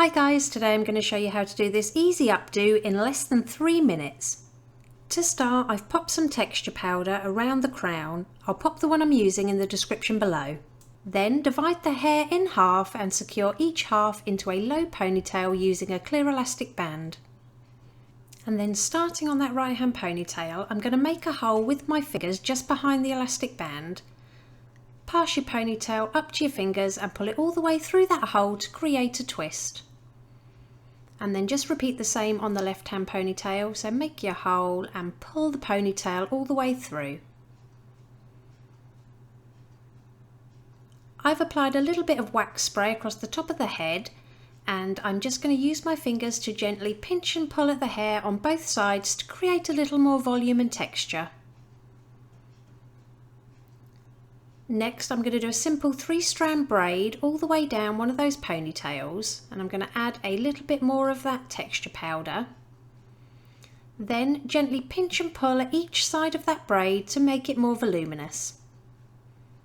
Hi guys, today I'm going to show you how to do this easy updo in less than 3 minutes. To start, I've popped some texture powder around the crown. I'll pop the one I'm using in the description below. Then divide the hair in half and secure each half into a low ponytail using a clear elastic band. And then starting on that right hand ponytail, I'm going to make a hole with my fingers just behind the elastic band. Pass your ponytail up to your fingers and pull it all the way through that hole to create a twist. And then just repeat the same on the left hand ponytail, so make your hole and pull the ponytail all the way through. I've applied a little bit of wax spray across the top of the head, and I'm just going to use my fingers to gently pinch and pull at the hair on both sides to create a little more volume and texture. Next, I'm going to do a simple 3-strand braid all the way down one of those ponytails, and I'm going to add a little bit more of that texture powder. Then gently pinch and pull at each side of that braid to make it more voluminous.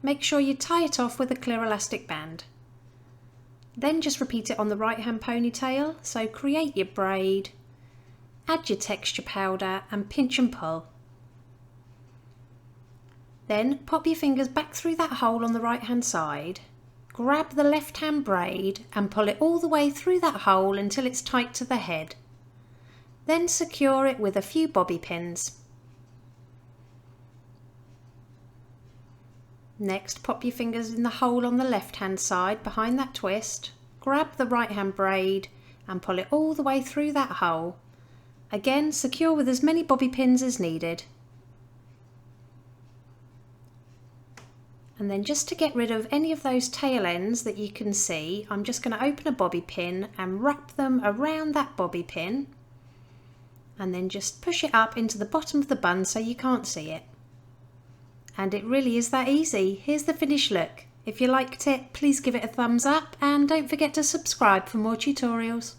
Make sure you tie it off with a clear elastic band. Then just repeat it on the right hand ponytail, so create your braid, add your texture powder and pinch and pull. Then pop your fingers back through that hole on the right hand side, grab the left hand braid and pull it all the way through that hole until it's tight to the head. Then secure it with a few bobby pins. Next, pop your fingers in the hole on the left hand side behind that twist, grab the right hand braid and pull it all the way through that hole. Again, secure with as many bobby pins as needed. And then just to get rid of any of those tail ends that you can see, I'm just going to open a bobby pin and wrap them around that bobby pin. And then just push it up into the bottom of the bun so you can't see it. And it really is that easy. Here's the finished look. If you liked it, please give it a thumbs up and don't forget to subscribe for more tutorials.